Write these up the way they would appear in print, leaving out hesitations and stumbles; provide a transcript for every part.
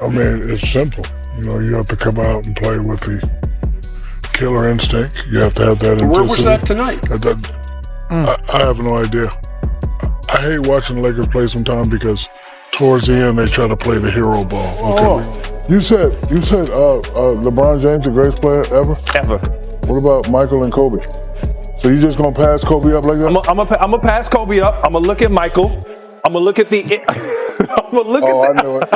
I mean, it's simple. You have to come out and play with the killer instinct. You have to have that intensity. Where was that tonight? I have no idea. I hate watching the Lakers play sometimes because towards the end they try to play the hero ball. Okay. You said LeBron James the greatest player ever? Ever. What about Michael and Kobe? So you just gonna pass Kobe up like that? I'm gonna pass Kobe up. I'm gonna look at Michael. I'm gonna look at the. I knew it.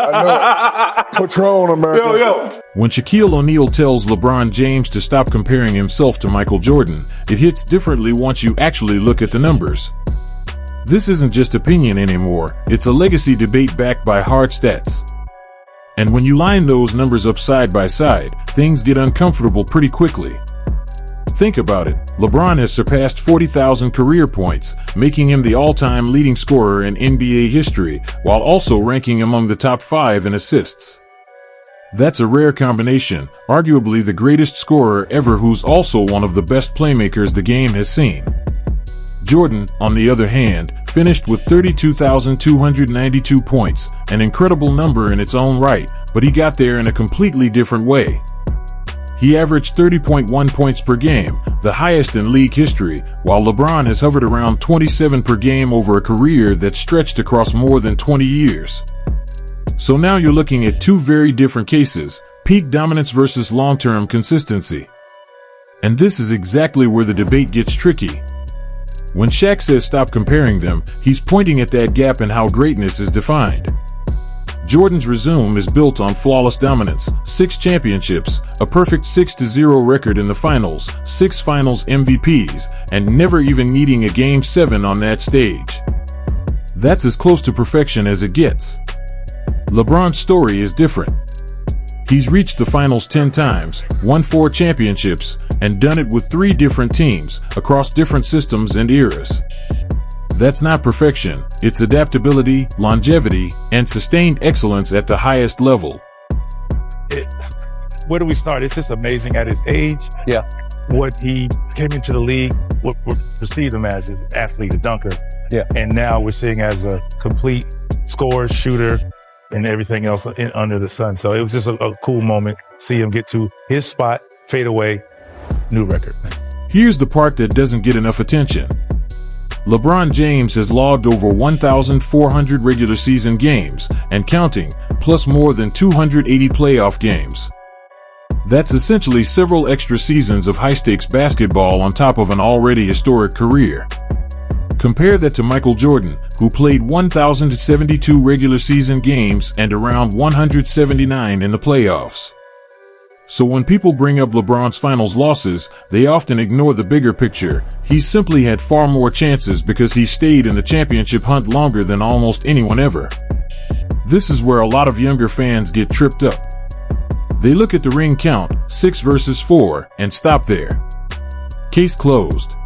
Patron, America. Yo. When Shaquille O'Neal tells LeBron James to stop comparing himself to Michael Jordan, it hits differently once you actually look at the numbers. This isn't just opinion anymore, it's a legacy debate backed by hard stats. And when you line those numbers up side by side, things get uncomfortable pretty quickly. Think about it, LeBron has surpassed 40,000 career points, making him the all-time leading scorer in NBA history, while also ranking among the top 5 in assists. That's a rare combination, arguably the greatest scorer ever who's also one of the best playmakers the game has seen. Jordan, on the other hand, finished with 32,292 points, an incredible number in its own right, but he got there in a completely different way. He averaged 30.1 points per game, the highest in league history, while LeBron has hovered around 27 per game over a career that stretched across more than 20 years. So now you're looking at two very different cases, peak dominance versus long-term consistency. And this is exactly where the debate gets tricky. When Shaq says stop comparing them, he's pointing at that gap in how greatness is defined. Jordan's resume is built on flawless dominance, 6 championships, a perfect 6-0 record in the finals, 6 finals MVPs, and never even needing a Game 7 on that stage. That's as close to perfection as it gets. LeBron's story is different. He's reached the finals 10 times, won 4 championships, and done it with 3 different teams, across different systems and eras. That's not perfection, it's adaptability, longevity, and sustained excellence at the highest level. Where do we start? It's just amazing at his age. Yeah. What he came into the league, what we perceived him as an athlete, a dunker. Yeah. And now we're seeing as a complete scorer, shooter, and everything else under the sun. So it was just a cool moment. See him get to his spot, fade away, new record. Here's the part that doesn't get enough attention. LeBron James has logged over 1,400 regular season games, and counting, plus more than 280 playoff games. That's essentially several extra seasons of high-stakes basketball on top of an already historic career. Compare that to Michael Jordan, who played 1,072 regular season games and around 179 in the playoffs. So when people bring up LeBron's finals losses, they often ignore the bigger picture. He simply had far more chances because he stayed in the championship hunt longer than almost anyone ever. This is where a lot of younger fans get tripped up. They look at the ring count, 6 versus 4, and stop there. Case closed.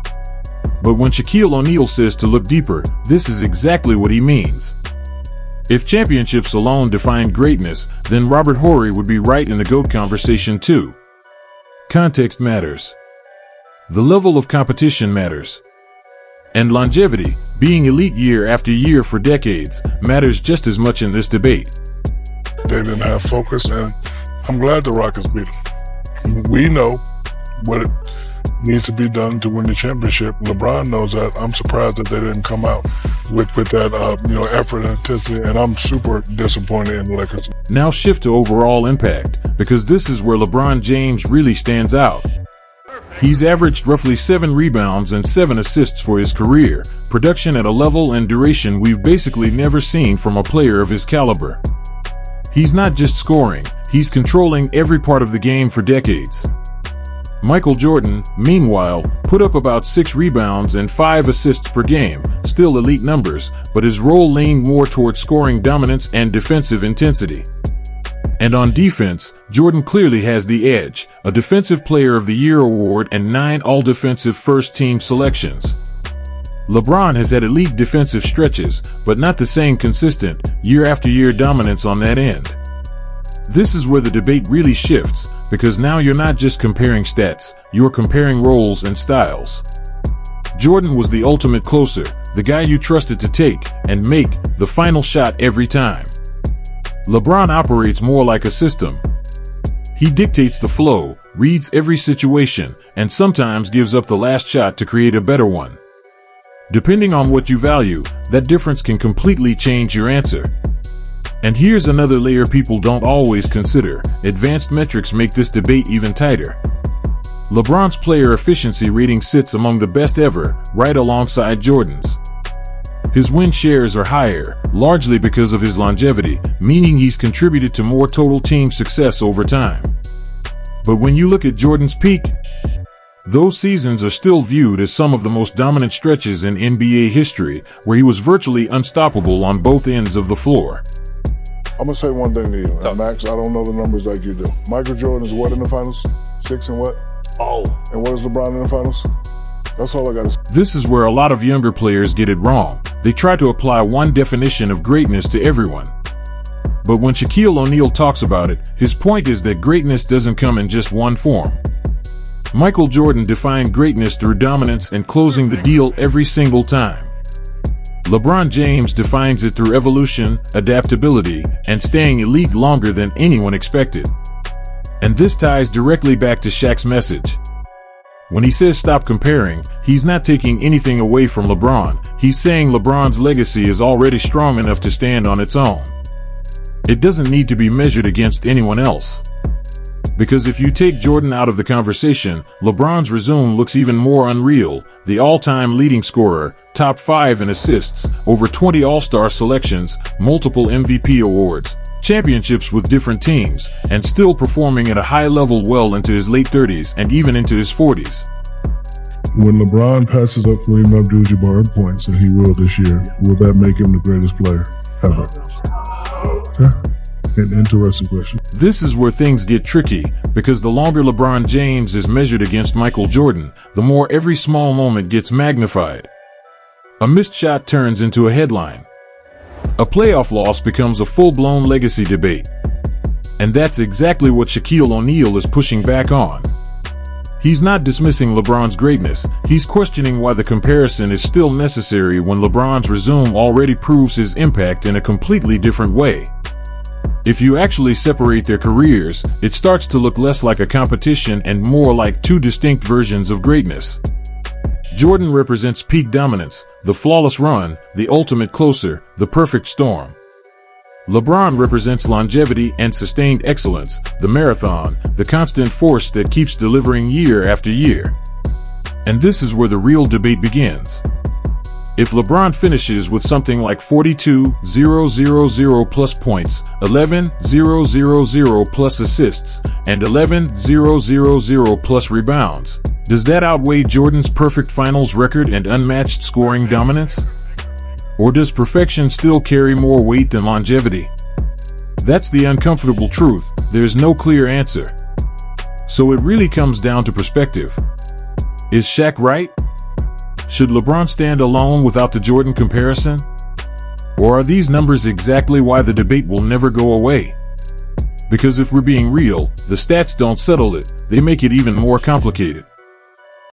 But when Shaquille O'Neal says to look deeper, this is exactly what he means. If championships alone defined greatness, then Robert Horry would be right in the GOAT conversation too. Context matters. The level of competition matters. And longevity, being elite year after year for decades, matters just as much in this debate. They didn't have focus, and I'm glad the Rockets beat them. We know what it needs to be done to win the championship. LeBron knows that. I'm surprised that they didn't come out with that effort and intensity, and I'm super disappointed in the Lakers. Now shift to overall impact, because this is where LeBron James really stands out. He's averaged roughly 7 rebounds and 7 assists for his career, production at a level and duration we've basically never seen from a player of his caliber. He's not just scoring, he's controlling every part of the game for decades. Michael Jordan, meanwhile, put up about 6 rebounds and 5 assists per game, still elite numbers, but his role leaned more toward scoring dominance and defensive intensity. And on defense, Jordan clearly has the edge, a Defensive Player of the Year award and 9 All-Defensive First-Team selections. LeBron has had elite defensive stretches, but not the same consistent, year-after-year dominance on that end. This is where the debate really shifts, because now you're not just comparing stats, you're comparing roles and styles. Jordan was the ultimate closer, the guy you trusted to take and make the final shot every time. LeBron operates more like a system. He dictates the flow, reads every situation, and sometimes gives up the last shot to create a better one. Depending on what you value, that difference can completely change your answer. And here's another layer people don't always consider. Advanced metrics make this debate even tighter. LeBron's player efficiency rating sits among the best ever, right alongside Jordan's. His win shares are higher, largely because of his longevity, meaning he's contributed to more total team success over time. But when you look at Jordan's peak, those seasons are still viewed as some of the most dominant stretches in NBA history, where he was virtually unstoppable on both ends of the floor. I'm going to say one thing to you, and Max, I don't know the numbers like you do. Michael Jordan is what in the finals? 6 and what? Oh. And what is LeBron in the finals? That's all I got to say. This is where a lot of younger players get it wrong. They try to apply one definition of greatness to everyone. But when Shaquille O'Neal talks about it, his point is that greatness doesn't come in just one form. Michael Jordan defined greatness through dominance and closing the deal every single time. LeBron James defines it through evolution, adaptability, and staying elite longer than anyone expected. And this ties directly back to Shaq's message. When he says stop comparing, he's not taking anything away from LeBron. He's saying LeBron's legacy is already strong enough to stand on its own. It doesn't need to be measured against anyone else. Because if you take Jordan out of the conversation, LeBron's resume looks even more unreal. The all-time leading scorer, top 5 in assists, over 20 All-Star selections, multiple MVP awards, championships with different teams, and still performing at a high level well into his late 30s and even into his 40s. When LeBron passes up Kareem Abdul-Jabbar in points, and he will this year, will that make him the greatest player ever? An interesting question. This is where things get tricky, because the longer LeBron James is measured against Michael Jordan, the more every small moment gets magnified. A missed shot turns into a headline. A playoff loss becomes a full-blown legacy debate. And that's exactly what Shaquille O'Neal is pushing back on. He's not dismissing LeBron's greatness, he's questioning why the comparison is still necessary when LeBron's resume already proves his impact in a completely different way. If you actually separate their careers, it starts to look less like a competition and more like two distinct versions of greatness. Jordan represents peak dominance, the flawless run, the ultimate closer, the perfect storm. LeBron represents longevity and sustained excellence, the marathon, the constant force that keeps delivering year after year. And this is where the real debate begins. If LeBron finishes with something like 42,000 plus points, 11,000 plus assists, and 11,000 plus rebounds, does that outweigh Jordan's perfect finals record and unmatched scoring dominance? Or does perfection still carry more weight than longevity? That's the uncomfortable truth. There's no clear answer. So it really comes down to perspective. Is Shaq right? Should LeBron stand alone without the Jordan comparison? Or are these numbers exactly why the debate will never go away? Because if we're being real, the stats don't settle it, they make it even more complicated.